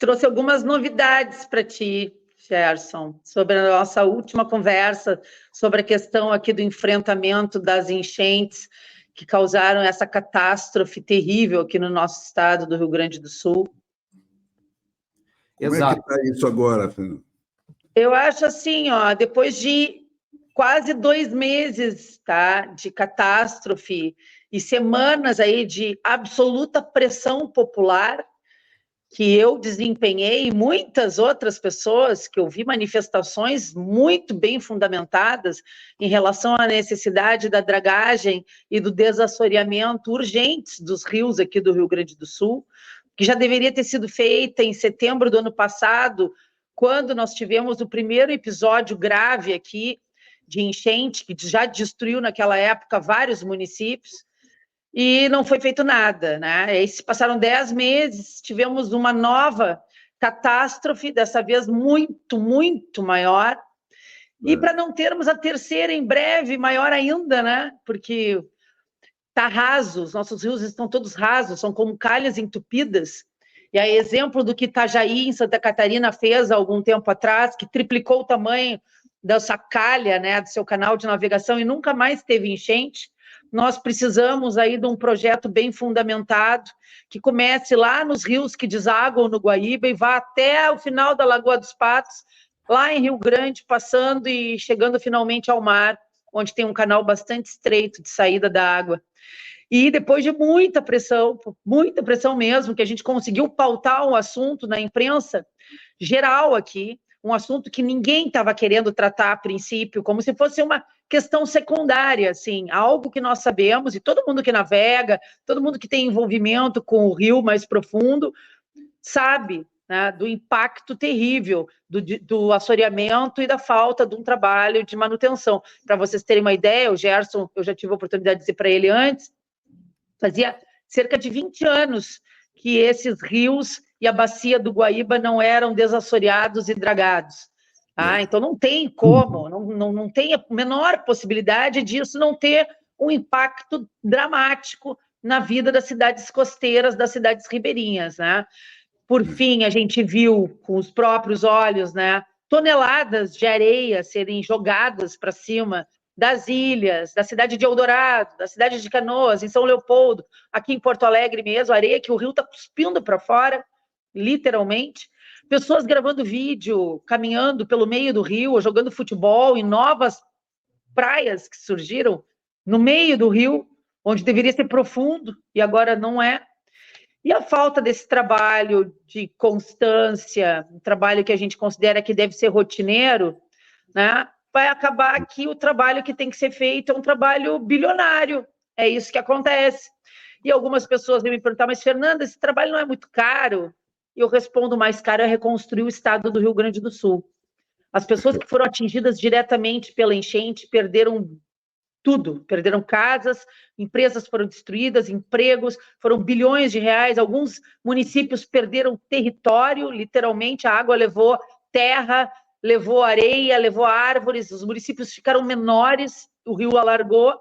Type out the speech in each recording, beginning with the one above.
trouxe algumas novidades para ti, Gerson, sobre a nossa última conversa, sobre a questão aqui do enfrentamento das enchentes que causaram essa catástrofe terrível aqui no nosso estado do Rio Grande do Sul. Como é que está isso agora, Fernando? Eu acho assim, ó, depois de quase 2 meses, tá, de catástrofe e semanas aí de absoluta pressão popular, que eu desempenhei, e muitas outras pessoas, que eu vi manifestações muito bem fundamentadas em relação à necessidade da dragagem e do desassoreamento urgentes dos rios aqui do Rio Grande do Sul, que já deveria ter sido feita em setembro do ano passado, quando nós tivemos o primeiro episódio grave aqui de enchente, que já destruiu naquela época vários municípios, e não foi feito nada, né? Aí se passaram 10 meses, tivemos uma nova catástrofe, dessa vez muito, muito maior, e para não termos a terceira em breve, maior ainda, né? Porque está raso, os nossos rios estão todos rasos, são como calhas entupidas, e aí exemplo do que Itajaí, em Santa Catarina, fez há algum tempo atrás, que triplicou o tamanho dessa calha, né, do seu canal de navegação e nunca mais teve enchente. Nós precisamos aí de um projeto bem fundamentado, que comece lá nos rios que desaguam no Guaíba e vá até o final da Lagoa dos Patos, lá em Rio Grande, passando e chegando finalmente ao mar, onde tem um canal bastante estreito de saída da água. E depois de muita pressão mesmo, que a gente conseguiu pautar um assunto na imprensa geral aqui, um assunto que ninguém estava querendo tratar a princípio, como se fosse uma questão secundária, assim, algo que nós sabemos, e todo mundo que navega, todo mundo que tem envolvimento com o rio mais profundo, sabe, né, do impacto terrível do assoreamento e da falta de um trabalho de manutenção. Para vocês terem uma ideia, o Gerson, eu já tive a oportunidade de dizer para ele antes, fazia cerca de 20 anos que esses rios e a bacia do Guaíba não eram desassoreados e dragados. Então não tem como, não tem a menor possibilidade disso não ter um impacto dramático na vida das cidades costeiras, das cidades ribeirinhas, né? Por fim, a gente viu com os próprios olhos, né, toneladas de areia serem jogadas para cima das ilhas, da cidade de Eldorado, da cidade de Canoas, em São Leopoldo, aqui em Porto Alegre mesmo, areia que o rio está cuspindo para fora, literalmente. Pessoas gravando vídeo, caminhando pelo meio do rio, jogando futebol em novas praias que surgiram no meio do rio, onde deveria ser profundo e agora não é. E a falta desse trabalho de constância, um trabalho que a gente considera que deve ser rotineiro, né, vai acabar que o trabalho que tem que ser feito é um trabalho bilionário. É isso que acontece. E algumas pessoas vêm me perguntar, mas Fernanda, esse trabalho não é muito caro? E eu respondo, mais caro é reconstruir o estado do Rio Grande do Sul. As pessoas que foram atingidas diretamente pela enchente perderam tudo, perderam casas, empresas foram destruídas, empregos, foram bilhões de reais, alguns municípios perderam território, literalmente, a água levou terra, levou areia, levou árvores, os municípios ficaram menores, o rio alargou,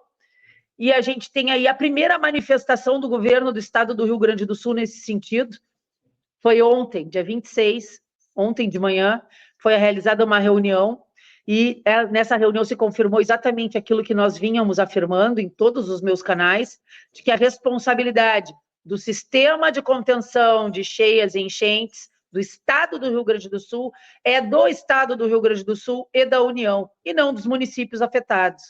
e a gente tem aí a primeira manifestação do governo do estado do Rio Grande do Sul nesse sentido, foi ontem, dia 26, ontem de manhã, foi realizada uma reunião, e nessa reunião se confirmou exatamente aquilo que nós vínhamos afirmando em todos os meus canais, de que a responsabilidade do sistema de contenção de cheias e enchentes do estado do Rio Grande do Sul é do estado do Rio Grande do Sul e da União, e não dos municípios afetados.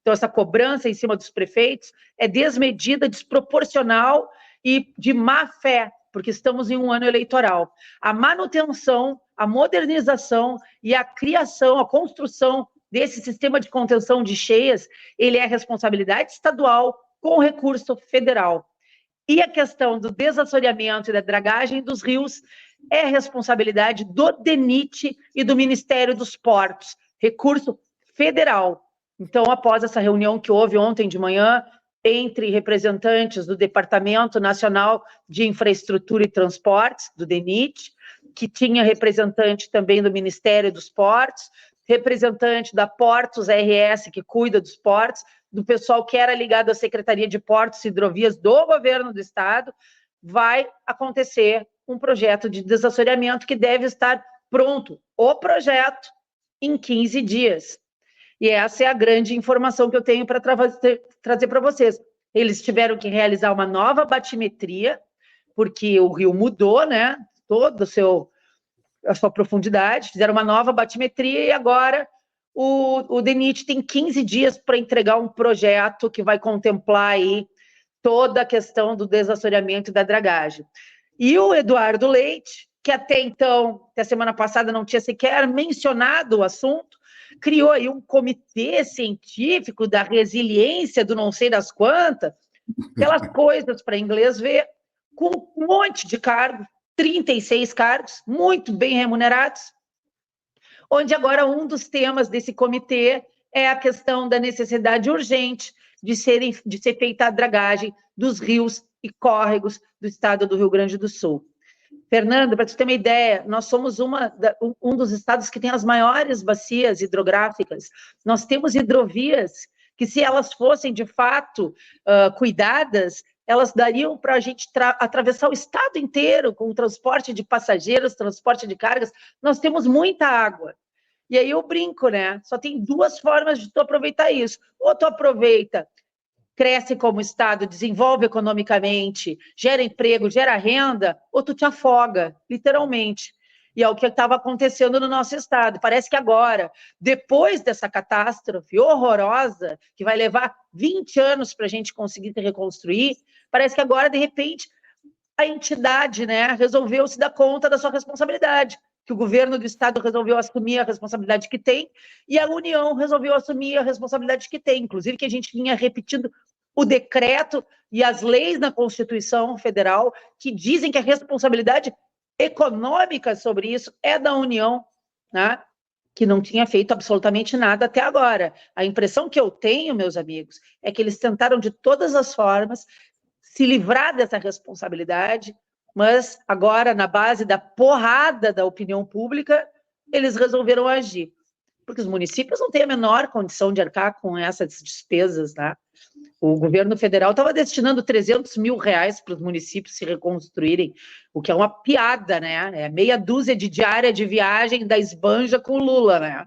Então, essa cobrança em cima dos prefeitos é desmedida, desproporcional e de má fé, porque estamos em um ano eleitoral. A manutenção, a modernização e a criação, a construção desse sistema de contenção de cheias, ele é responsabilidade estadual com recurso federal. E a questão do desassoreamento e da dragagem dos rios é responsabilidade do DENIT e do Ministério dos Portos, recurso federal. Então, após essa reunião que houve ontem de manhã, entre representantes do Departamento Nacional de Infraestrutura e Transportes, do DENIT, que tinha representante também do Ministério dos Portos, representante da Portos RS, que cuida dos portos, do pessoal que era ligado à Secretaria de Portos e Hidrovias do Governo do Estado, vai acontecer um projeto de desassoreamento que deve estar pronto, o projeto, em 15 dias. E essa é a grande informação que eu tenho para trazer para vocês. Eles tiveram que realizar uma nova batimetria, porque o rio mudou, né? Toda a sua profundidade, fizeram uma nova batimetria e agora o DENIT tem 15 dias para entregar um projeto que vai contemplar aí toda a questão do desassoreamento e da dragagem. E o Eduardo Leite, que até então, até semana passada, não tinha sequer mencionado o assunto, criou aí um comitê científico da resiliência do não sei das quantas, aquelas coisas para inglês ver, com um monte de cargos, 36 cargos, muito bem remunerados, onde agora um dos temas desse comitê é a questão da necessidade urgente de ser feita a dragagem dos rios e córregos do estado do Rio Grande do Sul. Fernando, para você ter uma ideia, nós somos um dos estados que tem as maiores bacias hidrográficas. Nós temos hidrovias que, se elas fossem de fato cuidadas, elas dariam para a gente atravessar o estado inteiro com o transporte de passageiros, transporte de cargas. Nós temos muita água. E aí eu brinco, né? Só tem duas formas de tu aproveitar isso. Ou tu aproveita, cresce como estado, desenvolve economicamente, gera emprego, gera renda, ou tu te afoga, literalmente. E é o que estava acontecendo no nosso estado. Parece que agora, depois dessa catástrofe horrorosa, que vai levar 20 anos para a gente conseguir reconstruir, parece que agora, de repente, a entidade, né, resolveu se dar conta da sua responsabilidade, que o governo do estado resolveu assumir a responsabilidade que tem, e a União resolveu assumir a responsabilidade que tem, inclusive que a gente vinha repetindo o decreto e as leis na Constituição Federal que dizem que a responsabilidade econômica sobre isso é da União, né? Que não tinha feito absolutamente nada até agora. A impressão que eu tenho, meus amigos, é que eles tentaram de todas as formas se livrar dessa responsabilidade, mas agora, na base da porrada da opinião pública, eles resolveram agir. Porque os municípios não têm a menor condição de arcar com essas despesas, né? O governo federal estava destinando 300 mil reais para os municípios se reconstruírem, o que é uma piada, né? É meia dúzia de diária de viagem da esbanja com o Lula, né?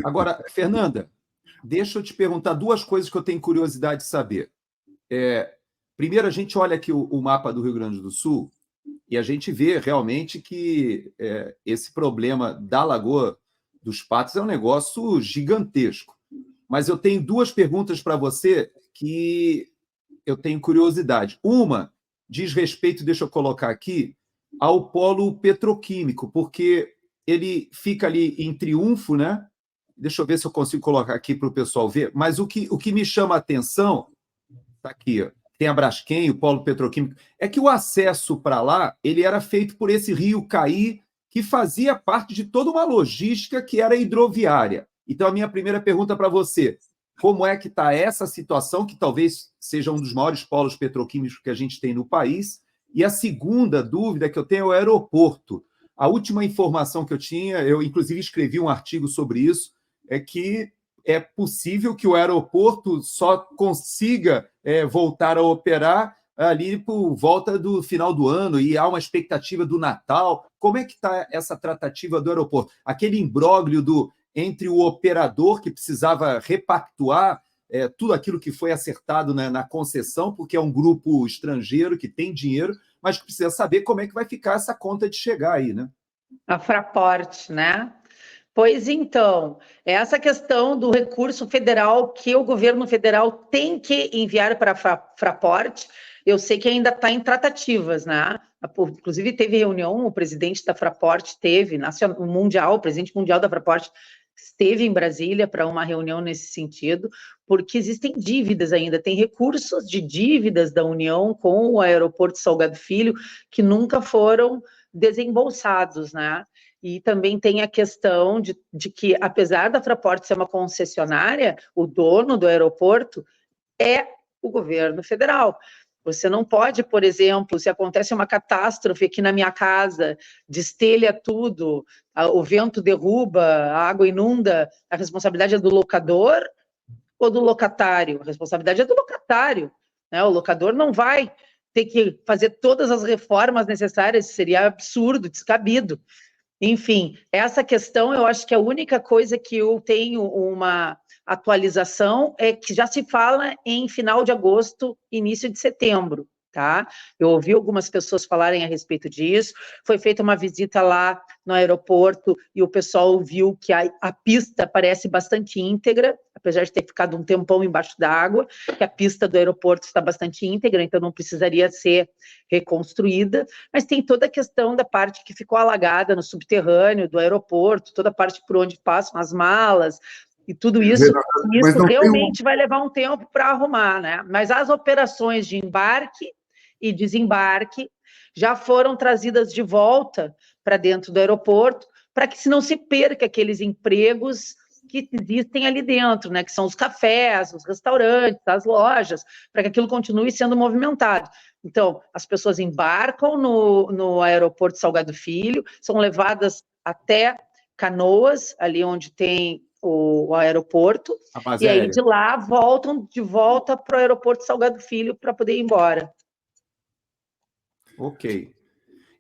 Agora, Fernanda, deixa eu te perguntar duas coisas que eu tenho curiosidade de saber. Primeiro, a gente olha aqui o mapa do Rio Grande do Sul e a gente vê realmente que esse problema da Lagoa dos Patos é um negócio gigantesco. Mas eu tenho duas perguntas para você que eu tenho curiosidade. Uma diz respeito, deixa eu colocar aqui, ao polo petroquímico, porque ele fica ali em Triunfo, né? Deixa eu ver se eu consigo colocar aqui para o pessoal ver. Mas o que me chama a atenção, está aqui, ó, tem a Braskem, o polo petroquímico, é que o acesso para lá ele era feito por esse rio Caí, que fazia parte de toda uma logística que era hidroviária. Então, a minha primeira pergunta para você, como é que está essa situação, que talvez seja um dos maiores polos petroquímicos que a gente tem no país? E a segunda dúvida que eu tenho é o aeroporto. A última informação que eu tinha, eu inclusive escrevi um artigo sobre isso, é que é possível que o aeroporto só consiga voltar a operar ali por volta do final do ano, e há uma expectativa do Natal. Como é que está essa tratativa do aeroporto? Aquele imbróglio entre o operador, que precisava repactuar tudo aquilo que foi acertado na concessão, porque é um grupo estrangeiro que tem dinheiro, mas que precisa saber como é que vai ficar essa conta de chegar aí, né? A Fraport, né? Pois então, essa questão do recurso federal que o governo federal tem que enviar para a Fraport, eu sei que ainda está em tratativas, né? Inclusive teve reunião, o presidente da Fraport teve, o presidente mundial da Fraport esteve em Brasília para uma reunião nesse sentido, porque existem dívidas ainda, tem recursos de dívidas da União com o aeroporto Salgado Filho que nunca foram desembolsados, né? E também tem a questão de que, apesar da Fraport ser uma concessionária, o dono do aeroporto é o governo federal. Você não pode, por exemplo, se acontece uma catástrofe aqui na minha casa, destelha tudo, o vento derruba, a água inunda, a responsabilidade é do locador ou do locatário? A responsabilidade é do locatário, né? O locador não vai ter que fazer todas as reformas necessárias, seria absurdo, descabido. Enfim, essa questão, eu acho que a única coisa que eu tenho uma atualização é que já se fala em final de agosto, início de setembro, tá? Eu ouvi algumas pessoas falarem a respeito disso, foi feita uma visita lá no aeroporto e o pessoal viu que a pista parece bastante íntegra, apesar de ter ficado um tempão embaixo d'água, que a pista do aeroporto está bastante íntegra, então não precisaria ser reconstruída, mas tem toda a questão da parte que ficou alagada no subterrâneo do aeroporto, toda a parte por onde passam as malas, e tudo isso, isso realmente vai levar um tempo para arrumar, né? Mas as operações de embarque e desembarque já foram trazidas de volta para dentro do aeroporto, para que não se perca aqueles empregos que existem ali dentro, né? Que são os cafés, os restaurantes, as lojas, para que aquilo continue sendo movimentado. Então, as pessoas embarcam no aeroporto Salgado Filho, são levadas até Canoas, ali onde tem o aeroporto, e aí de lá voltam de volta para o aeroporto Salgado Filho para poder ir embora. Ok.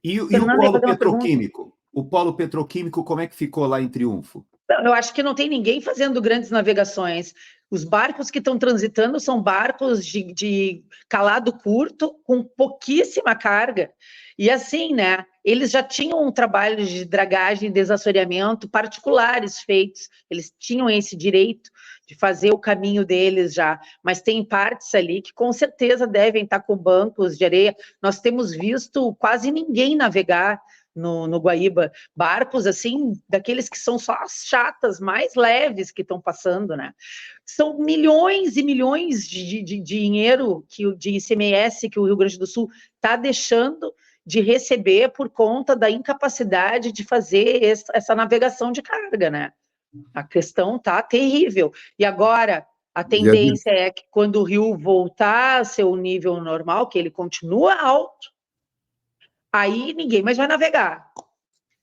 E o polo petroquímico? O polo petroquímico, como é que ficou lá em Triunfo? Eu acho que não tem ninguém fazendo grandes navegações. Os barcos que estão transitando são barcos de calado curto, com pouquíssima carga. E assim, né? Eles já tinham um trabalho de dragagem e desassoreamento particulares feitos. Eles tinham esse direito de fazer o caminho deles já. Mas tem partes ali que com certeza devem estar com bancos de areia. Nós temos visto quase ninguém navegar no Guaíba, barcos assim, daqueles que são só as chatas mais leves que estão passando, né? São milhões e milhões de dinheiro de ICMS que o Rio Grande do Sul está deixando de receber por conta da incapacidade de fazer essa navegação de carga, né? A questão tá terrível. E agora, a tendência é que quando o rio voltar a seu nível normal, que ele continua alto, aí ninguém mais vai navegar.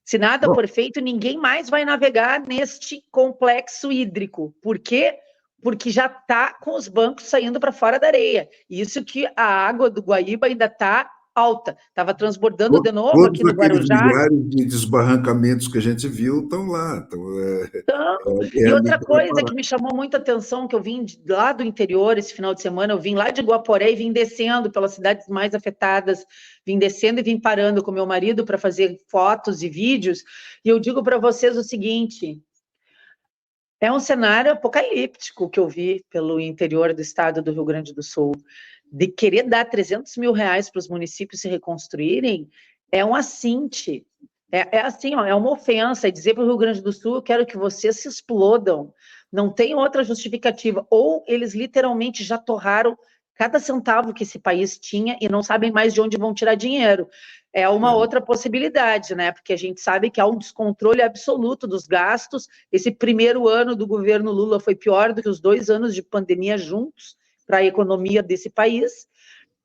Se nada for feito, ninguém mais vai navegar neste complexo hídrico. Por quê? Porque já está com os bancos saindo para fora da areia. Isso que a água do Guaíba ainda está alta. Estava transbordando de novo aqui no Guarujá. Todos milhares de desbarrancamentos que a gente viu estão lá. E outra coisa que me chamou muita atenção, que eu vim lá do interior esse final de semana, eu vim lá de Guaporé e vim descendo pelas cidades mais afetadas, vim descendo e vim parando com meu marido para fazer fotos e vídeos, e eu digo para vocês o seguinte, é um cenário apocalíptico que eu vi pelo interior do estado do Rio Grande do Sul, de querer dar 300 mil reais para os municípios se reconstruírem, é um assinte. É assim, ó, é uma ofensa, é dizer para o Rio Grande do Sul, eu quero que vocês se explodam, não tem outra justificativa, ou eles literalmente já torraram cada centavo que esse país tinha e não sabem mais de onde vão tirar dinheiro. É uma outra possibilidade, né? Porque a gente sabe que há um descontrole absoluto dos gastos. Esse primeiro ano do governo Lula foi pior do que os 2 anos de pandemia juntos para a economia desse país.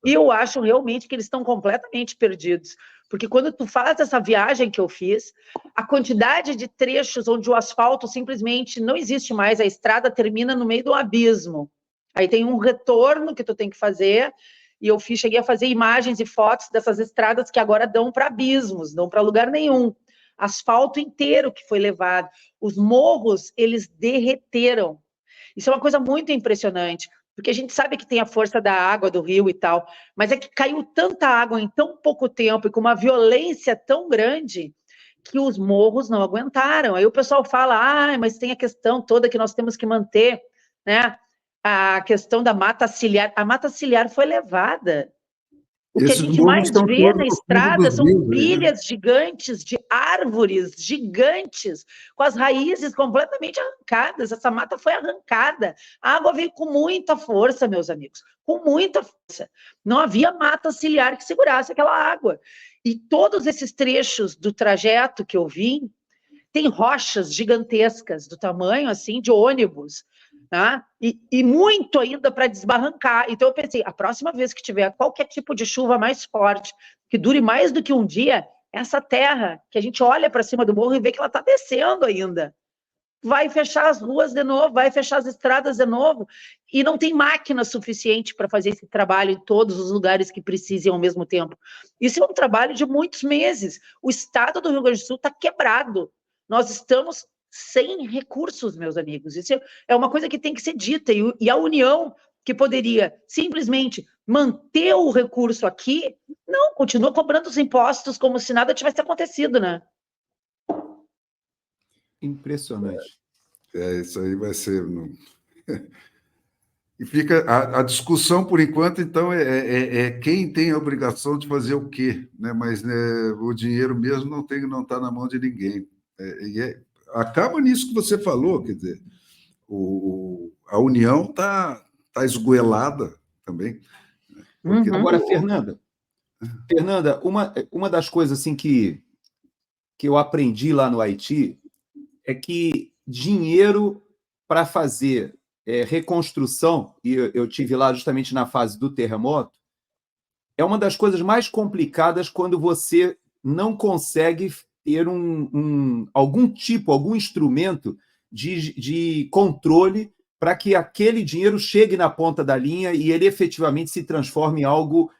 E eu acho realmente que eles estão completamente perdidos. Porque quando tu faz essa viagem que eu fiz, a quantidade de trechos onde o asfalto simplesmente não existe mais, a estrada termina no meio do abismo. Aí tem um retorno que tu tem que fazer, e eu cheguei a fazer imagens e fotos dessas estradas que agora dão para abismos, não para lugar nenhum. Asfalto inteiro que foi levado. Os morros, eles derreteram. Isso é uma coisa muito impressionante, porque a gente sabe que tem a força da água do rio e tal, mas é que caiu tanta água em tão pouco tempo e com uma violência tão grande que os morros não aguentaram. Aí o pessoal fala, mas tem a questão toda que nós temos que manter, né? A questão da mata ciliar. A mata ciliar foi levada. O que a gente mais vê na estrada são pilhas gigantes de árvores gigantes, com as raízes completamente arrancadas. Essa mata foi arrancada. A água veio com muita força, meus amigos, com muita força. Não havia mata ciliar que segurasse aquela água. E todos esses trechos do trajeto que eu vim, tem rochas gigantescas, do tamanho assim de ônibus, tá? E muito ainda para desbarrancar. Então eu pensei, a próxima vez que tiver qualquer tipo de chuva mais forte, que dure mais do que um dia, essa terra que a gente olha para cima do morro e vê que ela está descendo ainda, vai fechar as ruas de novo, vai fechar as estradas de novo, e não tem máquina suficiente para fazer esse trabalho em todos os lugares que precisem ao mesmo tempo. Isso é um trabalho de muitos meses. O estado do Rio Grande do Sul está quebrado. Nós estamos sem recursos, meus amigos. Isso é uma coisa que tem que ser dita, e a União, que poderia simplesmente manter o recurso aqui, não, continua cobrando os impostos como se nada tivesse acontecido, né? Impressionante. Isso aí vai ser... E fica a discussão, por enquanto, então, é quem tem a obrigação de fazer o quê, né? Mas né, o dinheiro mesmo não está na mão de ninguém. Acaba nisso que você falou, quer dizer, a União está esgoelada também. Porque... Agora, Fernanda, uma das coisas assim, que eu aprendi lá no Haiti é que dinheiro para fazer reconstrução, e eu tive lá justamente na fase do terremoto, é uma das coisas mais complicadas quando você não consegue ter algum instrumento de controle para que aquele dinheiro chegue na ponta da linha e ele efetivamente se transforme em algo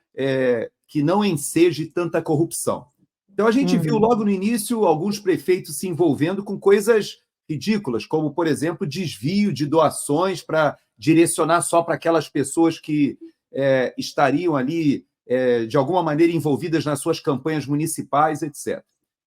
que não enseje tanta corrupção. Então, a gente viu logo no início alguns prefeitos se envolvendo com coisas ridículas, como, por exemplo, desvio de doações para direcionar só para aquelas pessoas que estariam ali, de alguma maneira, envolvidas nas suas campanhas municipais, etc.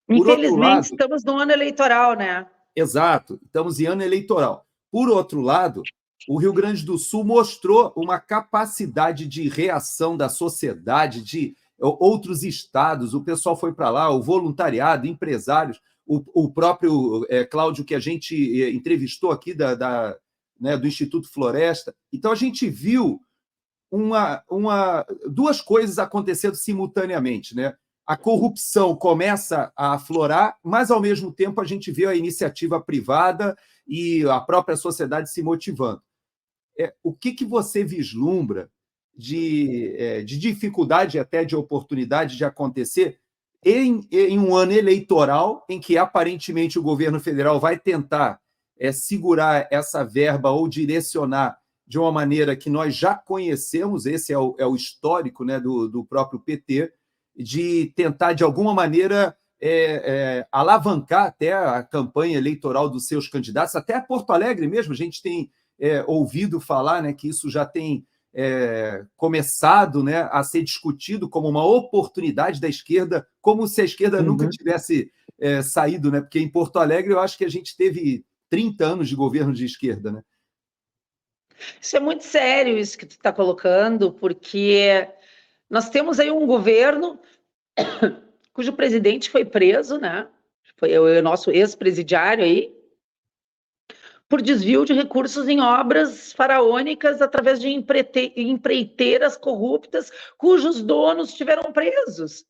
Infelizmente, estamos no ano eleitoral, né? Exato, estamos em ano eleitoral. Por outro lado, o Rio Grande do Sul mostrou uma capacidade de reação da sociedade, de outros estados, o pessoal foi para lá, o voluntariado, empresários, o próprio Cláudio, que a gente entrevistou aqui do Instituto Floresta. Então, a gente viu duas coisas acontecendo simultaneamente, né? A corrupção começa a aflorar, mas, ao mesmo tempo, a gente vê a iniciativa privada e a própria sociedade se motivando. O que você vislumbra de dificuldade, até de oportunidade de acontecer em um ano eleitoral em que, aparentemente, o governo federal vai tentar segurar essa verba ou direcionar de uma maneira que nós já conhecemos, esse é o histórico, né, do próprio PT, de tentar, de alguma maneira, alavancar até a campanha eleitoral dos seus candidatos, até a Porto Alegre mesmo, a gente tem ouvido falar, né, que isso já tem começado, né, a ser discutido como uma oportunidade da esquerda, como se a esquerda nunca tivesse saído, né? Porque em Porto Alegre eu acho que a gente teve 30 anos de governo de esquerda, né? Isso é muito sério, isso que tu está colocando, porque nós temos aí um governo cujo presidente foi preso, né? Foi o nosso ex-presidiário aí, por desvio de recursos em obras faraônicas através de empreiteiras corruptas cujos donos estiveram presos.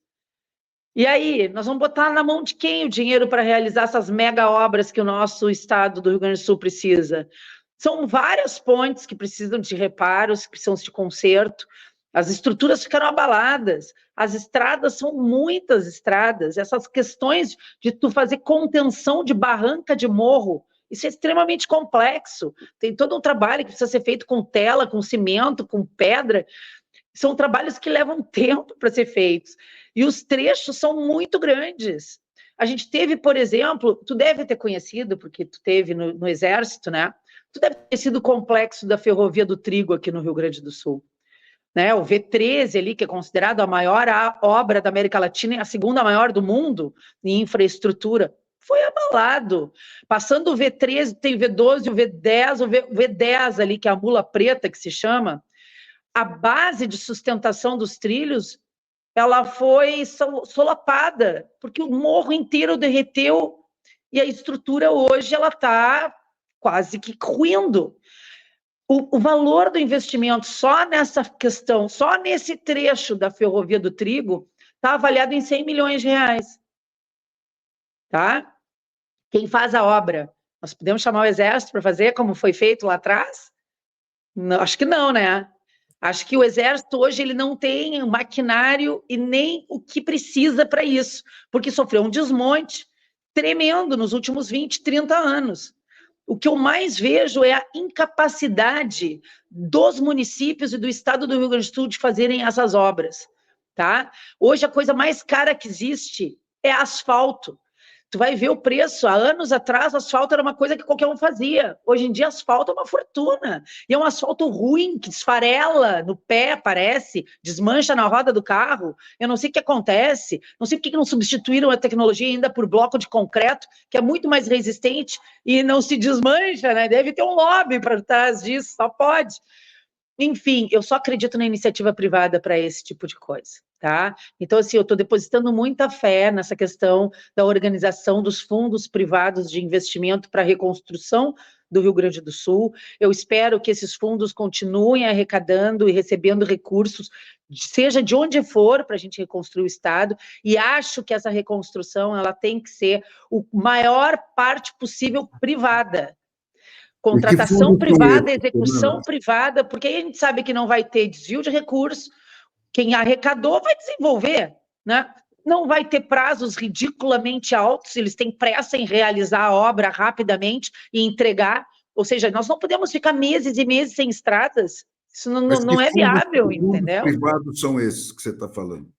E aí, nós vamos botar na mão de quem o dinheiro para realizar essas mega obras que o nosso estado do Rio Grande do Sul precisa? São várias pontes que precisam de reparos, que precisam de conserto, as estruturas ficaram abaladas, as estradas são muitas estradas, essas questões de tu fazer contenção de barranca de morro, isso é extremamente complexo, tem todo um trabalho que precisa ser feito com tela, com cimento, com pedra, são trabalhos que levam tempo para ser feitos, e os trechos são muito grandes. A gente teve, por exemplo, tu deve ter conhecido, porque tu teve no Exército, né? Tu deve ter conhecido o complexo da Ferrovia do Trigo aqui no Rio Grande do Sul. Né, o V13 ali, que é considerado a maior obra da América Latina e a segunda maior do mundo em infraestrutura, foi abalado. Passando o V13, tem o V12, o V10, o V10 ali, que é a mula preta, que se chama, a base de sustentação dos trilhos, ela foi solapada, porque o morro inteiro derreteu e a estrutura hoje ela está quase que ruindo. O valor do investimento só nessa questão, só nesse trecho da Ferrovia do Trigo, está avaliado em 100 milhões de reais. Tá? Quem faz a obra? Nós podemos chamar o Exército para fazer, como foi feito lá atrás? Não, acho que não, né? Acho que o Exército hoje ele não tem maquinário e nem o que precisa para isso, porque sofreu um desmonte tremendo nos últimos 20, 30 anos. o que eu mais vejo é a incapacidade dos municípios e do estado do Rio Grande do Sul de fazerem essas obras, tá? Hoje a coisa mais cara que existe é asfalto. Tu vai ver o preço. Há anos atrás, asfalto era uma coisa que qualquer um fazia. Hoje em dia, asfalto é uma fortuna. E é um asfalto ruim, que esfarela no pé, parece, desmancha na roda do carro. Eu não sei o que acontece. Não sei por que não substituíram a tecnologia ainda por bloco de concreto, que é muito mais resistente e não se desmancha, né? Deve ter um lobby para trás disso, só pode. Enfim, eu só acredito na iniciativa privada para esse tipo de coisa, tá? Então, assim, eu estou depositando muita fé nessa questão da organização dos fundos privados de investimento para a reconstrução do Rio Grande do Sul. Eu espero que esses fundos continuem arrecadando e recebendo recursos, seja de onde for, para a gente reconstruir o Estado, e acho que essa reconstrução ela tem que ser o maior parte possível privada. Contratação privada, execução privada, porque aí a gente sabe que não vai ter desvio de recursos, quem arrecadou vai desenvolver, né? Não vai ter prazos ridiculamente altos, eles têm pressa em realizar a obra rapidamente e entregar, ou seja, nós não podemos ficar meses e meses sem estradas, isso não é viável, entendeu? Que privados são esses que você está falando?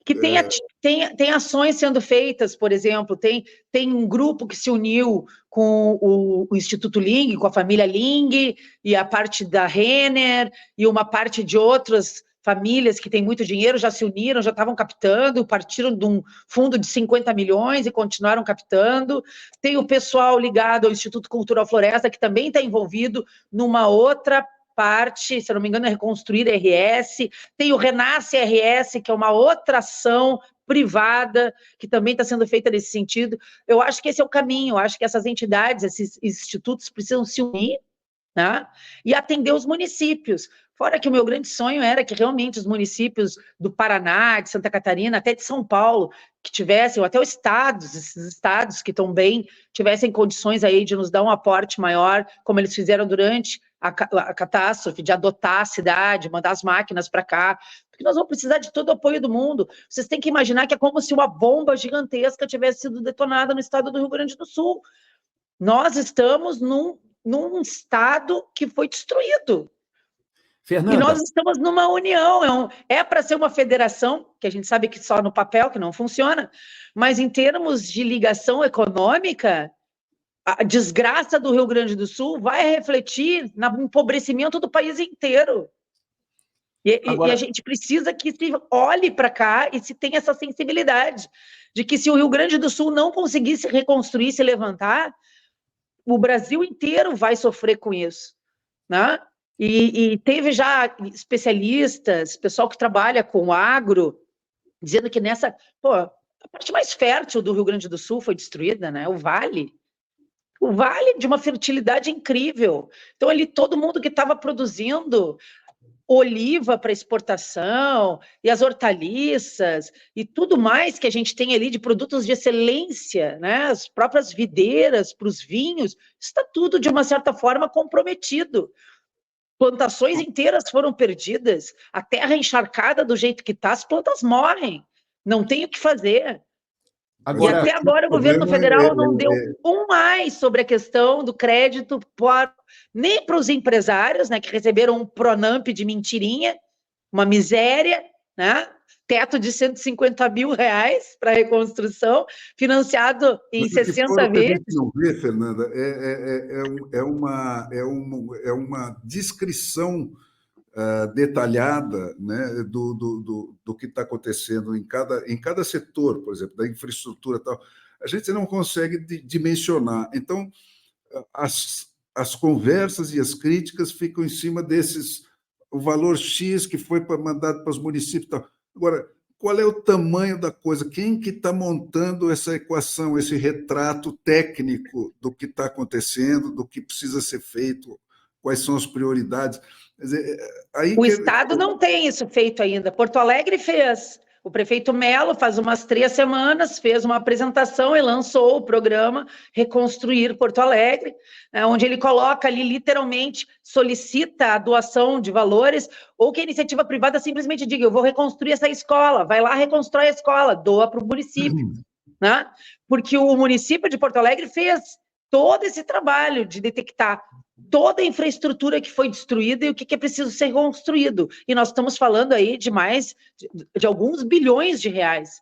Que tem ações sendo feitas, por exemplo, tem um grupo que se uniu com o Instituto Ling, com a família Ling, e a parte da Renner, e uma parte de outras famílias que têm muito dinheiro, já se uniram, já estavam captando, partiram de um fundo de 50 milhões e continuaram captando. Tem o pessoal ligado ao Instituto Cultural Floresta, que também está envolvido numa outra parte, se eu não me engano, é Reconstruir RS, tem o Renasce RS, que é uma outra ação privada, que também está sendo feita nesse sentido. Eu acho que esse é o caminho, eu acho que essas entidades, esses institutos precisam se unir, né, e atender os municípios. Fora que o meu grande sonho era que realmente os municípios do Paraná, de Santa Catarina, até de São Paulo, que tivessem, ou até os estados, esses estados que estão bem, tivessem condições aí de nos dar um aporte maior, como eles fizeram durante a catástrofe, de adotar a cidade, mandar as máquinas para cá, porque nós vamos precisar de todo o apoio do mundo. Vocês têm que imaginar que é como se uma bomba gigantesca tivesse sido detonada no estado do Rio Grande do Sul. Nós estamos num estado que foi destruído. Fernanda. E nós estamos numa união, é para ser uma federação, que a gente sabe que só no papel, que não funciona, mas em termos de ligação econômica, a desgraça do Rio Grande do Sul vai refletir no empobrecimento do país inteiro. E a gente precisa que se olhe para cá e se tenha essa sensibilidade de que se o Rio Grande do Sul não conseguir se reconstruir, se levantar, o Brasil inteiro vai sofrer com isso, né? E teve já especialistas, pessoal que trabalha com agro, dizendo que nessa... Pô, a parte mais fértil do Rio Grande do Sul foi destruída, né? O Vale de uma fertilidade incrível. Então, ali, todo mundo que estava produzindo oliva para exportação, e as hortaliças, e tudo mais que a gente tem ali de produtos de excelência, né? As próprias videiras para os vinhos, está tudo, de uma certa forma, comprometido. Plantações inteiras foram perdidas, a terra encharcada do jeito que está, as plantas morrem, não tem o que fazer. E até agora o governo federal não deu um mais sobre a questão do crédito, nem para os empresários, né, que receberam um Pronamp de mentirinha, uma miséria, né? Teto de R$150 mil para a reconstrução, financiado em 60 vezes. A gente não vê, Fernanda, é uma descrição detalhada, né, do que está acontecendo em cada setor, por exemplo, da infraestrutura e tal. A gente não consegue dimensionar. Então, as conversas e as críticas ficam em cima o valor X que foi mandado para os municípios e tal. Agora, qual é o tamanho da coisa? Quem que está montando essa equação, esse retrato técnico do que está acontecendo, do que precisa ser feito, quais são as prioridades? Quer dizer, o Estado não tem isso feito ainda. Porto Alegre fez. O prefeito Melo, faz umas 3 semanas, fez uma apresentação e lançou o programa Reconstruir Porto Alegre, onde ele coloca ali, literalmente, solicita a doação de valores, ou que a iniciativa privada simplesmente diga, eu vou reconstruir essa escola, vai lá, reconstrói a escola, doa para o município. Né? Porque o município de Porto Alegre fez todo esse trabalho de detectar toda a infraestrutura que foi destruída e o que é preciso ser construído. E nós estamos falando aí de de alguns bilhões de reais.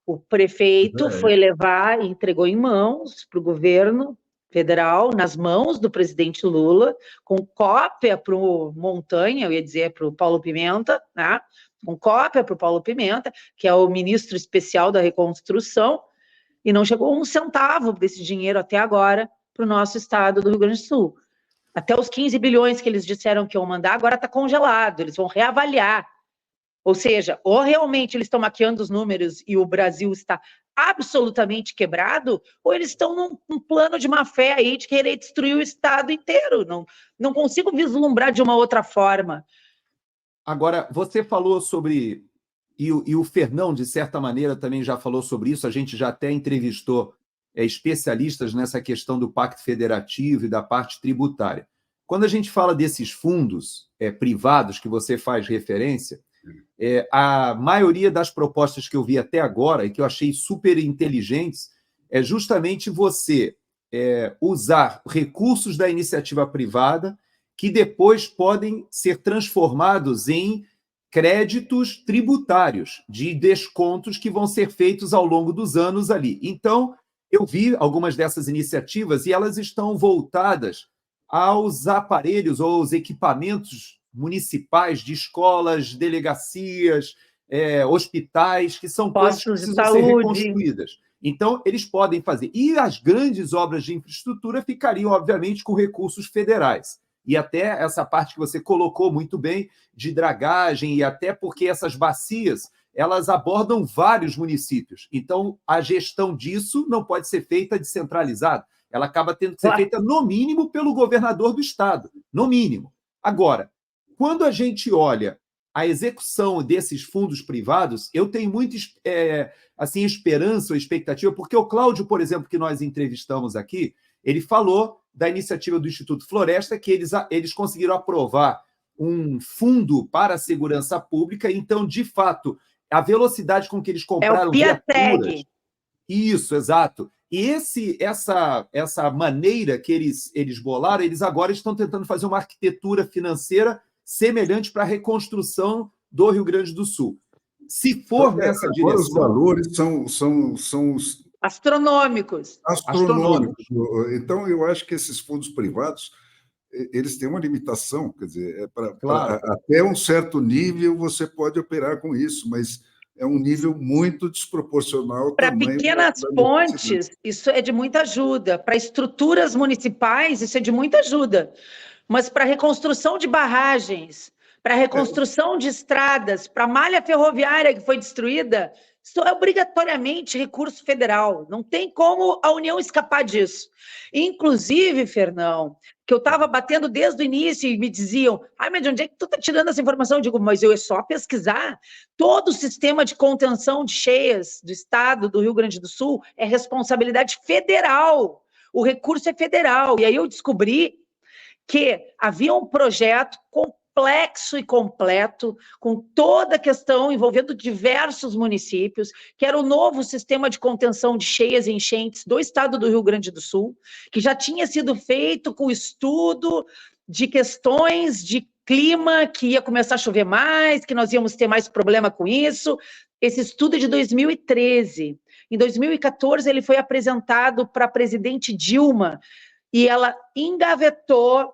O prefeito foi levar e entregou em mãos para o governo federal, nas mãos do presidente Lula, com cópia para o Montanha, eu ia dizer para o Paulo Pimenta, né? Com cópia para o Paulo Pimenta, que é o ministro especial da reconstrução, e não chegou um centavo desse dinheiro até agora para o nosso estado do Rio Grande do Sul. Até os 15 bilhões que eles disseram que iam mandar, agora está congelado, eles vão reavaliar. Ou seja, ou realmente eles estão maquiando os números e o Brasil está absolutamente quebrado, ou eles estão num plano de má fé aí de querer destruir o Estado inteiro. Não consigo vislumbrar de uma outra forma. Agora, você falou sobre... E o Fernão, de certa maneira, também já falou sobre isso, a gente já até entrevistou especialistas nessa questão do Pacto Federativo e da parte tributária. Quando a gente fala desses fundos privados que você faz referência, a maioria das propostas que eu vi até agora, e que eu achei super inteligentes, é justamente você usar recursos da iniciativa privada que depois podem ser transformados em créditos tributários, de descontos que vão ser feitos ao longo dos anos ali. Então, eu vi algumas dessas iniciativas e elas estão voltadas aos aparelhos ou aos equipamentos municipais de escolas, delegacias, hospitais, que são coisas que precisam ser reconstruídas. Então, eles podem fazer. E as grandes obras de infraestrutura ficariam, obviamente, com recursos federais. E até essa parte que você colocou muito bem, de dragagem, e até porque essas bacias, elas abordam vários municípios. Então, a gestão disso não pode ser feita descentralizada. Ela acaba tendo que ser feita, no mínimo, pelo governador do estado. No mínimo. Agora, quando a gente olha a execução desses fundos privados, eu tenho muita esperança ou expectativa, porque o Cláudio, por exemplo, que nós entrevistamos aqui, ele falou da iniciativa do Instituto Floresta, que eles conseguiram aprovar um fundo para a segurança pública, então, de fato, a velocidade com que eles compraram viaturas... Isso, exato. E essa maneira que eles bolaram, eles agora estão tentando fazer uma arquitetura financeira semelhante para a reconstrução do Rio Grande do Sul. Se for nessa direção... Os valores são astronômicos. Então, eu acho que esses fundos privados, eles têm uma limitação, quer dizer, até um certo nível você pode operar com isso, mas é um nível muito desproporcional. Para pequenas pontes, isso é de muita ajuda. Para estruturas municipais, isso é de muita ajuda. Mas para reconstrução de barragens, para reconstrução de estradas, para a malha ferroviária que foi destruída, isso é obrigatoriamente recurso federal. Não tem como a União escapar disso. Inclusive, Fernão, que eu estava batendo desde o início e me diziam, mas de onde é que tu está tirando essa informação? Eu digo, mas eu é só pesquisar. Todo o sistema de contenção de cheias do estado do Rio Grande do Sul é responsabilidade federal. O recurso é federal. E aí eu descobri que havia um projeto complexo e completo, com toda a questão envolvendo diversos municípios, que era o novo sistema de contenção de cheias e enchentes do estado do Rio Grande do Sul, que já tinha sido feito com estudo de questões de clima, que ia começar a chover mais, que nós íamos ter mais problema com isso. Esse estudo é de 2013. Em 2014, ele foi apresentado para a presidente Dilma, e ela engavetou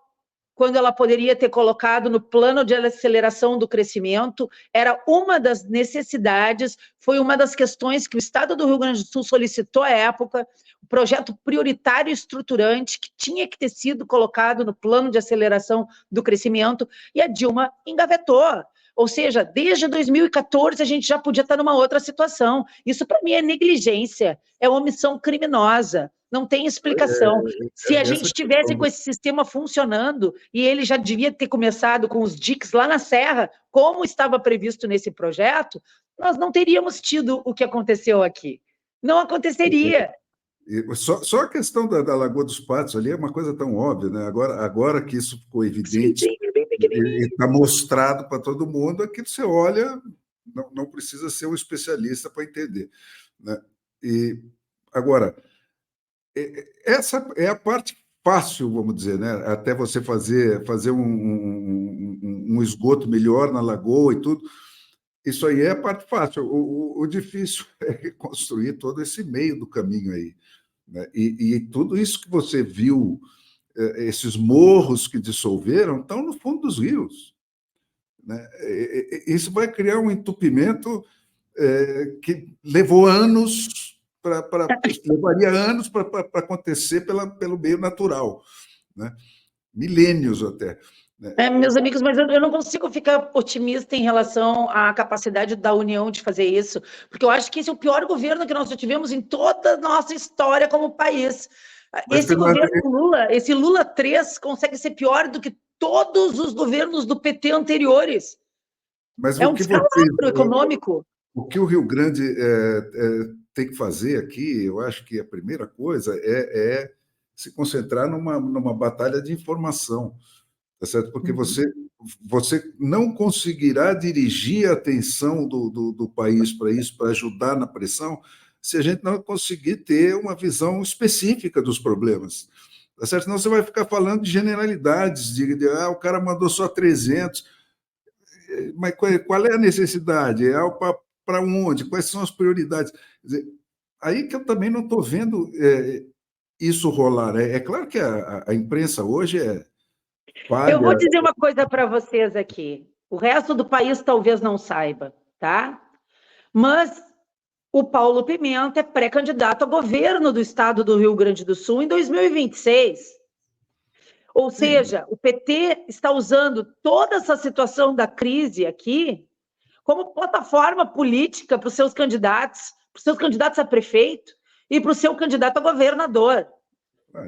quando ela poderia ter colocado no plano de aceleração do crescimento. Era uma das necessidades, foi uma das questões que o Estado do Rio Grande do Sul solicitou à época, o projeto prioritário e estruturante que tinha que ter sido colocado no plano de aceleração do crescimento, e a Dilma engavetou. Ou seja, desde 2014 a gente já podia estar numa outra situação. Isso, para mim, é negligência, é omissão criminosa. Não tem explicação. Se a gente tivesse com esse sistema funcionando, e ele já devia ter começado com os diques lá na Serra, como estava previsto nesse projeto, nós não teríamos tido o que aconteceu aqui. Não aconteceria. Só a questão da Lagoa dos Patos ali é uma coisa tão óbvia, né? Agora que isso ficou evidente, e está mostrado para todo mundo, aquilo você olha, não precisa ser um especialista para entender, né? E agora, essa é a parte fácil, vamos dizer, né? Até você fazer um esgoto melhor na lagoa e tudo. Isso aí é a parte fácil. O difícil é construir todo esse meio do caminho aí, né? E tudo isso que você viu, esses morros que dissolveram, estão no fundo dos rios, né? Isso vai criar um entupimento que levaria anos para acontecer pelo meio natural, né? Milênios até. Meus amigos, mas eu não consigo ficar otimista em relação à capacidade da União de fazer isso, porque eu acho que esse é o pior governo que nós já tivemos em toda a nossa história como país. Esse governo Lula, esse Lula 3, consegue ser pior do que todos os governos do PT anteriores. Mas é um descalabro econômico. O que o Rio Grande tem que fazer aqui, eu acho que a primeira coisa é se concentrar numa batalha de informação, tá certo? Porque você não conseguirá dirigir a atenção do país para isso, para ajudar na pressão, se a gente não conseguir ter uma visão específica dos problemas, tá certo? Senão você vai ficar falando de generalidades, o cara mandou só 300, mas qual é a necessidade? Para onde? Quais são as prioridades? Quer dizer, aí que eu também não estou vendo isso rolar. É claro que a imprensa hoje falha. Eu vou dizer uma coisa para vocês aqui. O resto do país talvez não saiba, tá? Mas o Paulo Pimenta é pré-candidato a governo do estado do Rio Grande do Sul em 2026. Ou seja, o PT está usando toda essa situação da crise aqui como plataforma política para os seus candidatos a prefeito e para o seu candidato a governador.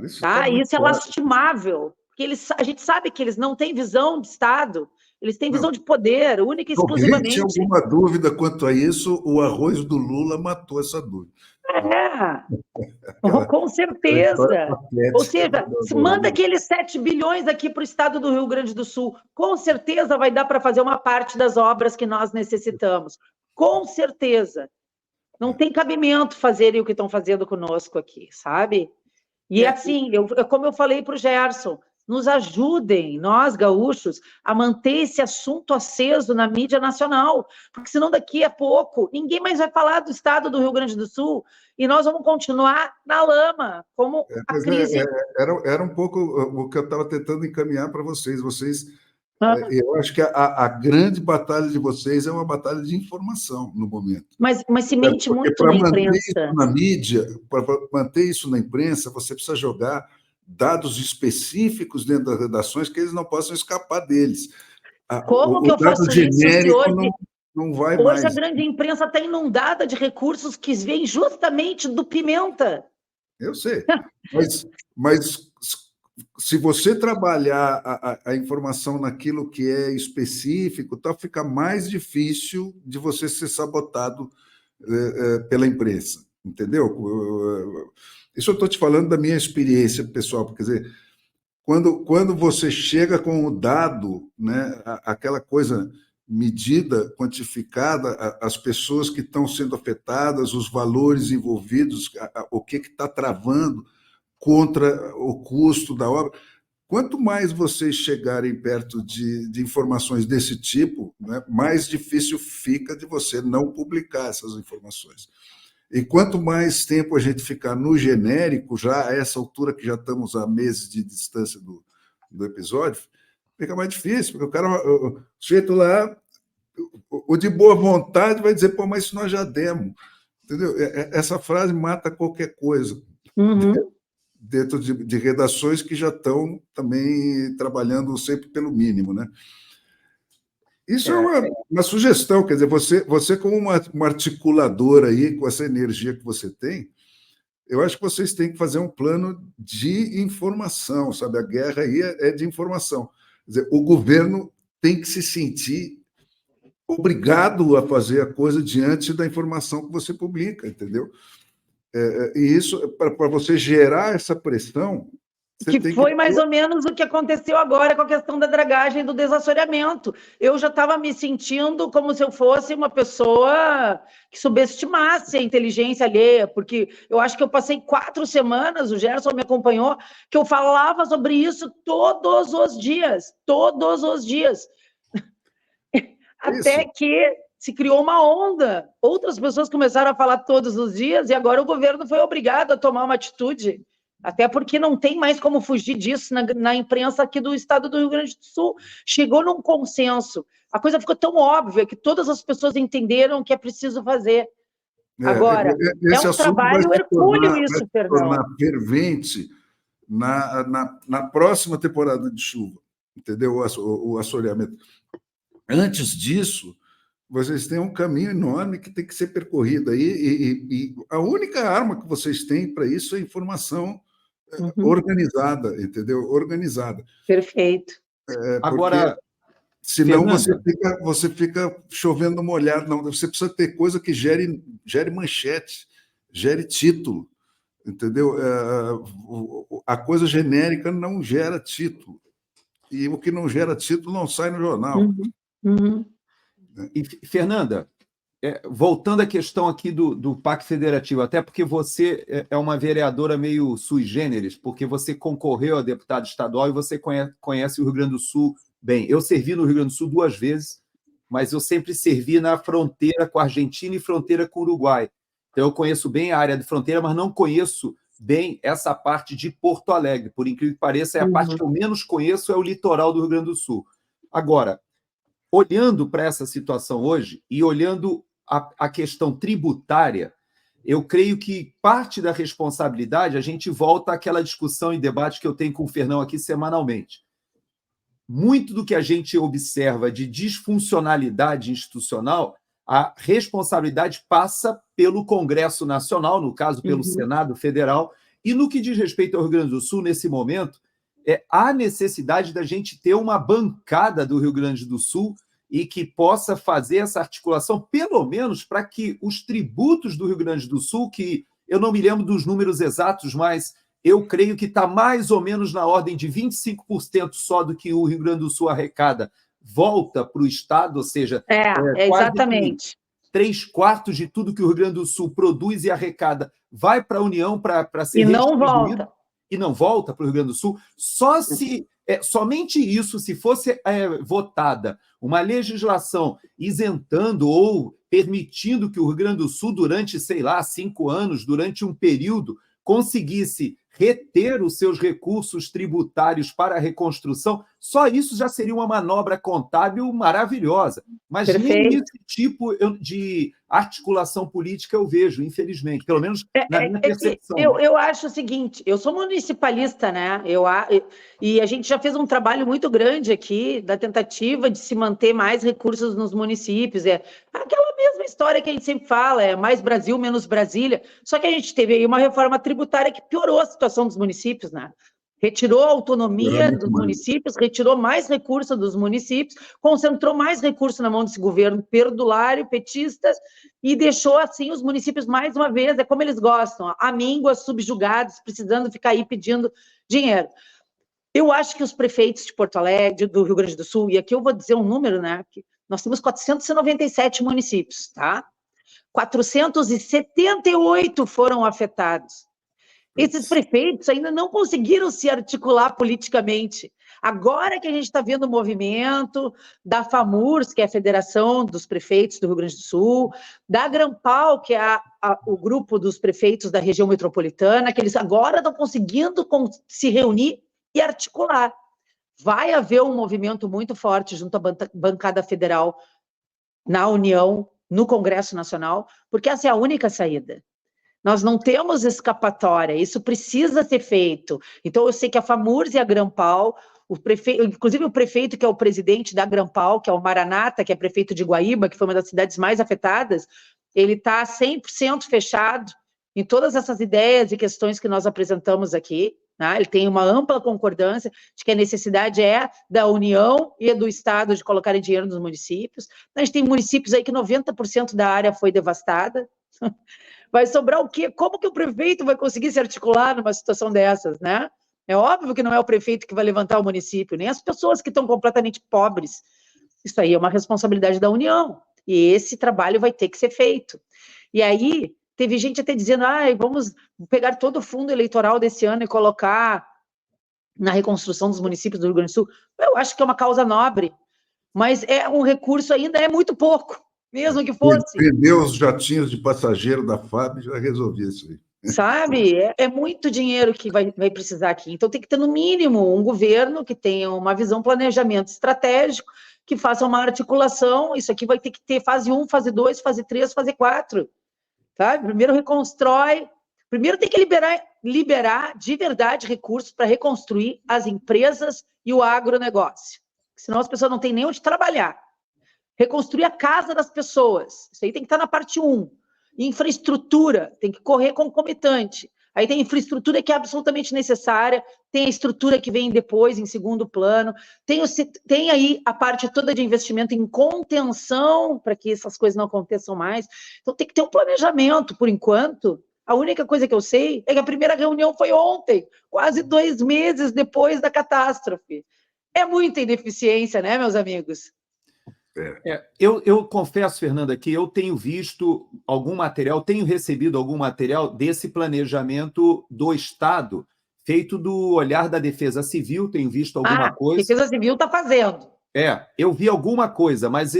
Isso é lastimável, porque a gente sabe que eles não têm visão de Estado, eles têm visão de poder, única e exclusivamente. Se alguém alguma dúvida quanto a isso, o arroz do Lula matou essa dúvida. Com certeza. Ou seja, se manda aqueles 7 bilhões aqui para o estado do Rio Grande do Sul, com certeza vai dar para fazer uma parte das obras que nós necessitamos. Com certeza. Não tem cabimento fazerem o que estão fazendo conosco aqui, sabe? E assim, como eu falei para o Gerson, nos ajudem, nós gaúchos, a manter esse assunto aceso na mídia nacional, porque senão daqui a pouco ninguém mais vai falar do estado do Rio Grande do Sul e nós vamos continuar na lama, como a crise... Era um pouco o que eu estava tentando encaminhar para vocês. Eu acho que a grande batalha de vocês é uma batalha de informação no momento. Mas se mente muito na imprensa. Para manter isso na imprensa, você precisa jogar dados específicos dentro das redações que eles não possam escapar deles. Como que eu faço isso se hoje... Não vai hoje mais. A grande imprensa está inundada de recursos que vêm justamente do Pimenta. Eu sei, mas se você trabalhar a informação naquilo que é específico, fica mais difícil de você ser sabotado pela imprensa, entendeu? Isso eu estou te falando da minha experiência pessoal, quer dizer, quando você chega com o dado, né, aquela coisa medida, quantificada, as pessoas que estão sendo afetadas, os valores envolvidos, o que está travando contra o custo da obra. Quanto mais vocês chegarem perto de informações desse tipo, né, mais difícil fica de você não publicar essas informações. E quanto mais tempo a gente ficar no genérico, já a essa altura que já estamos a meses de distância do episódio, fica mais difícil, porque o sujeito lá, o de boa vontade vai dizer, mas isso nós já demos. Entendeu? Essa frase mata qualquer coisa. Dentro de redações que já estão também trabalhando sempre pelo mínimo, né? Isso é uma sugestão, quer dizer, você como uma articuladora aí, com essa energia que você tem, eu acho que vocês têm que fazer um plano de informação, sabe? A guerra aí é de informação. Quer dizer, o governo tem que se sentir obrigado a fazer a coisa diante da informação que você publica, entendeu? E isso, para você gerar essa pressão, Que foi mais ou menos o que aconteceu agora com a questão da dragagem e do desassoreamento. Eu já estava me sentindo como se eu fosse uma pessoa que subestimasse a inteligência alheia, porque eu acho que eu passei 4 semanas, o Gerson me acompanhou, que eu falava sobre isso todos os dias. Até que se criou uma onda. Outras pessoas começaram a falar todos os dias e agora o governo foi obrigado a tomar uma atitude. Até porque não tem mais como fugir disso na imprensa aqui do estado do Rio Grande do Sul. Chegou num consenso. A coisa ficou tão óbvia que todas as pessoas entenderam o que é preciso fazer. Agora, é um trabalho hercúleo isso, Fernando. Vai se tornar fervente na próxima temporada de chuva, entendeu? O assoreamento. Antes disso, vocês têm um caminho enorme que tem que ser percorrido aí, e a única arma que vocês têm para isso é informação organizada, entendeu? Organizada. Perfeito. Agora, senão você fica chovendo molhado. Não, você precisa ter coisa que gere manchete, gere título, entendeu? A coisa genérica não gera título. E o que não gera título não sai no jornal. E, Fernanda, voltando à questão aqui do Pacto Federativo, até porque você é uma vereadora meio sui generis, porque você concorreu a deputado estadual e você conhece o Rio Grande do Sul bem. Eu servi no Rio Grande do Sul 2 vezes, mas eu sempre servi na fronteira com a Argentina e fronteira com o Uruguai. Então, eu conheço bem a área de fronteira, mas não conheço bem essa parte de Porto Alegre. Por incrível que pareça, a parte que eu menos conheço é o litoral do Rio Grande do Sul. Agora, olhando para essa situação hoje e olhando a questão tributária, eu creio que parte da responsabilidade, a gente volta àquela discussão e debate que eu tenho com o Fernão aqui semanalmente. Muito do que a gente observa de disfuncionalidade institucional, a responsabilidade passa pelo Congresso Nacional, no caso, pelo Senado Federal, e no que diz respeito ao Rio Grande do Sul, nesse momento, há necessidade da gente ter uma bancada do Rio Grande do Sul e que possa fazer essa articulação, pelo menos para que os tributos do Rio Grande do Sul, que eu não me lembro dos números exatos, mas eu creio que está mais ou menos na ordem de 25% só do que o Rio Grande do Sul arrecada, volta para o Estado, ou seja... exatamente. 3/4 de tudo que o Rio Grande do Sul produz e arrecada vai para a União para ser redistribuído. E não volta para o Rio Grande do Sul. Somente isso, se fosse votada uma legislação isentando ou permitindo que o Rio Grande do Sul, durante, 5 anos, durante um período, conseguisse reter os seus recursos tributários para a reconstrução, só isso já seria uma manobra contábil maravilhosa. Mas nem esse tipo de articulação política eu vejo, infelizmente, pelo menos na minha percepção. Eu acho o seguinte, eu sou municipalista, né? E a gente já fez um trabalho muito grande aqui da tentativa de se manter mais recursos nos municípios. É aquela mesma história que a gente sempre fala, é mais Brasil, menos Brasília. Só que a gente teve aí uma reforma tributária que piorou a situação dos municípios, né? Retirou a autonomia dos municípios, retirou mais recursos dos municípios, concentrou mais recursos na mão desse governo perdulário, petista, e deixou, assim, os municípios, mais uma vez, é como eles gostam, amínguas, subjugados, precisando ficar aí pedindo dinheiro. Eu acho que os prefeitos de Porto Alegre, do Rio Grande do Sul, e aqui eu vou dizer um número, né? Que nós temos 497 municípios, tá? 478 foram afetados. Esses prefeitos ainda não conseguiram se articular politicamente. Agora que a gente está vendo o movimento da FAMURS, que é a Federação dos Prefeitos do Rio Grande do Sul, da Grampal, que é o grupo dos prefeitos da região metropolitana, que eles agora estão conseguindo se reunir e articular. Vai haver um movimento muito forte junto à bancada federal na União, no Congresso Nacional, porque essa é a única saída. Nós não temos escapatória, isso precisa ser feito. Então, eu sei que a FAMURS e a Grampal, inclusive o prefeito que é o presidente da Grampal, que é o Maranata, que é prefeito de Guaíba, que foi uma das cidades mais afetadas, ele está 100% fechado em todas essas ideias e questões que nós apresentamos aqui. Né? Ele tem uma ampla concordância de que a necessidade é da União e do Estado de colocarem dinheiro nos municípios. A gente tem municípios aí que 90% da área foi devastada. Vai sobrar o quê? Como que o prefeito vai conseguir se articular numa situação dessas, né? É óbvio que não é o prefeito que vai levantar o município, nem as pessoas que estão completamente pobres. Isso aí é uma responsabilidade da União. E esse trabalho vai ter que ser feito. E aí, teve gente até dizendo, vamos pegar todo o fundo eleitoral desse ano e colocar na reconstrução dos municípios do Rio Grande do Sul. Eu acho que é uma causa nobre, mas é um recurso ainda, é muito pouco, mesmo que fosse. Vender os jatinhos de passageiro da FAB já resolvia isso aí. Sabe? É muito dinheiro que vai precisar aqui. Então tem que ter, no mínimo, um governo que tenha uma visão, planejamento estratégico, que faça uma articulação. Isso aqui vai ter que ter fase 1, fase 2, fase 3, fase 4. Sabe? Primeiro reconstrói. Primeiro tem que liberar de verdade recursos para reconstruir as empresas e o agronegócio. Senão as pessoas não têm nem onde trabalhar. Reconstruir a casa das pessoas. Isso aí tem que estar na parte 1. Infraestrutura, tem que correr concomitante. Aí tem infraestrutura que é absolutamente necessária, tem a estrutura que vem depois, em segundo plano, tem aí a parte toda de investimento em contenção, para que essas coisas não aconteçam mais. Então tem que ter um planejamento, por enquanto. A única coisa que eu sei é que a primeira reunião foi ontem, quase 2 meses depois da catástrofe. É muita ineficiência, né, meus amigos? Eu confesso, Fernanda, que eu tenho visto algum material, tenho recebido algum material desse planejamento do Estado, feito do olhar da Defesa Civil, tenho visto alguma coisa. A Defesa Civil está fazendo. Eu vi alguma coisa, mas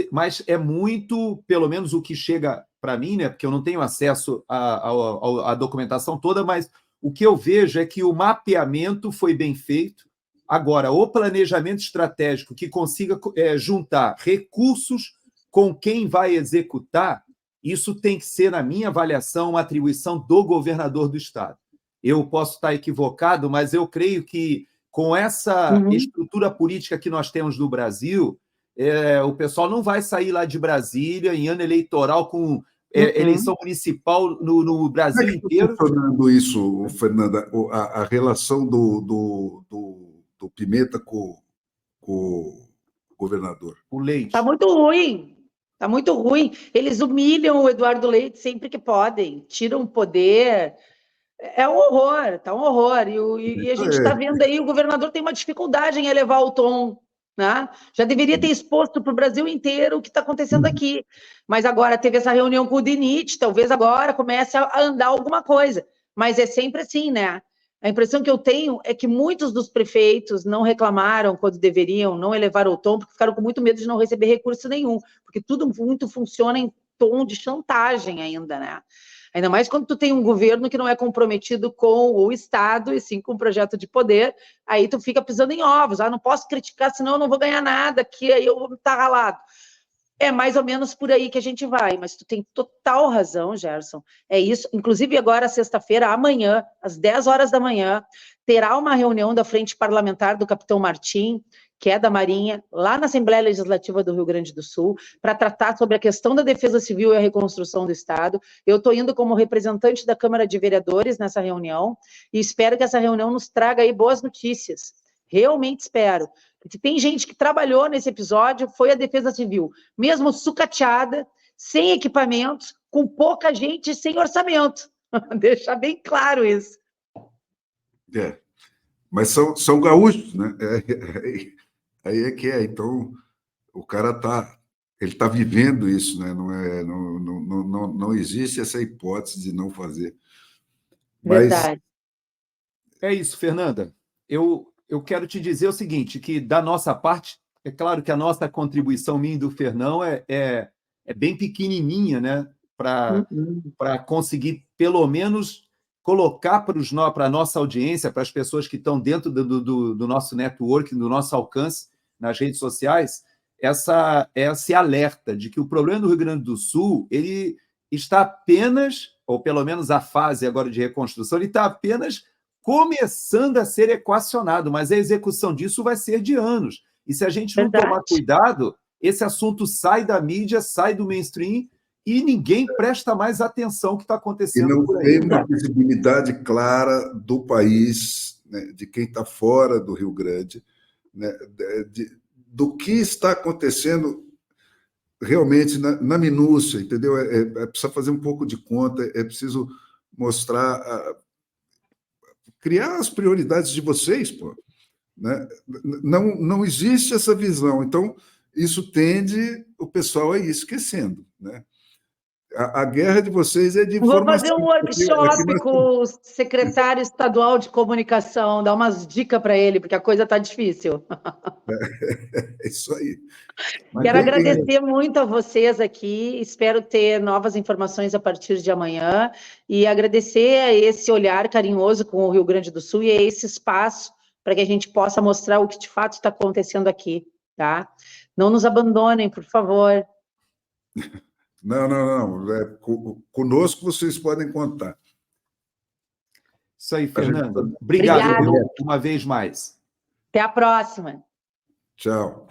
é muito, pelo menos o que chega para mim, né, porque eu não tenho acesso à documentação toda, mas o que eu vejo é que o mapeamento foi bem feito. Agora, o planejamento estratégico que consiga juntar recursos com quem vai executar, isso tem que ser, na minha avaliação, uma atribuição do governador do Estado. Eu posso estar equivocado, mas eu creio que, com essa estrutura política que nós temos no Brasil, o pessoal não vai sair lá de Brasília em ano eleitoral com eleição municipal no Brasil inteiro. Como é que está funcionando isso, Fernanda? A relação do Pimenta com o governador? O Leite. Está muito ruim. Está muito ruim. Eles humilham o Eduardo Leite sempre que podem, tiram o poder. É um horror, está um horror. E a gente está vendo aí, o governador tem uma dificuldade em elevar o tom, né? Já deveria ter exposto para o Brasil inteiro o que está acontecendo aqui. Mas agora teve essa reunião com o DENIT, talvez agora comece a andar alguma coisa. Mas é sempre assim, né? A impressão que eu tenho é que muitos dos prefeitos não reclamaram quando deveriam, não elevaram o tom, porque ficaram com muito medo de não receber recurso nenhum, porque tudo muito funciona em tom de chantagem ainda, né? Ainda mais quando tu tem um governo que não é comprometido com o Estado, e sim com o projeto de poder, aí tu fica pisando em ovos. Não posso criticar, senão eu não vou ganhar nada, que aí eu vou estar ralado. É mais ou menos por aí que a gente vai, mas tu tem total razão, Gerson. É isso. Inclusive, agora, sexta-feira, amanhã, às 10 horas da manhã, terá uma reunião da Frente Parlamentar do Capitão Martim, que é da Marinha, lá na Assembleia Legislativa do Rio Grande do Sul, para tratar sobre a questão da Defesa Civil e a reconstrução do Estado. Eu estou indo como representante da Câmara de Vereadores nessa reunião e espero que essa reunião nos traga aí boas notícias. Realmente espero. Porque tem gente que trabalhou nesse episódio, foi a Defesa Civil, mesmo sucateada, sem equipamentos, com pouca gente e sem orçamento. Deixar bem claro isso. Mas são gaúchos, né? Aí é que é. Então, o cara está vivendo isso, né? Não existe essa hipótese de não fazer. Mas... Verdade. É isso, Fernanda. Eu quero te dizer o seguinte, que da nossa parte, é claro que a nossa contribuição, minha e do Fernão, é bem pequenininha, né? Para conseguir, pelo menos, colocar para a nossa audiência, para as pessoas que estão dentro do nosso network, do nosso alcance nas redes sociais, esse alerta de que o problema do Rio Grande do Sul ele está apenas, ou pelo menos a fase agora de reconstrução, ele está apenas começando a ser equacionado, mas a execução disso vai ser de anos. E se a gente não tomar cuidado, esse assunto sai da mídia, sai do mainstream e ninguém presta mais atenção ao que está acontecendo por aí. E não tem uma visibilidade clara do país, né, de quem está fora do Rio Grande, né, do que está acontecendo realmente na minúcia, entendeu? É preciso fazer um pouco de conta, é preciso mostrar criar as prioridades de vocês, pô. Né? Não existe essa visão. Então, isso tende o pessoal a ir esquecendo. Né? A guerra de vocês é de informação. Vou fazer um workshop com o secretário estadual de comunicação, dar umas dicas para ele, porque a coisa está difícil. É isso aí. Quero agradecer muito a vocês aqui, espero ter novas informações a partir de amanhã, e agradecer a esse olhar carinhoso com o Rio Grande do Sul e a esse espaço para que a gente possa mostrar o que de fato está acontecendo aqui, tá? Não nos abandonem, por favor. Não. Conosco vocês podem contar. Isso aí, Fernanda. Obrigado uma vez mais. Até a próxima. Tchau.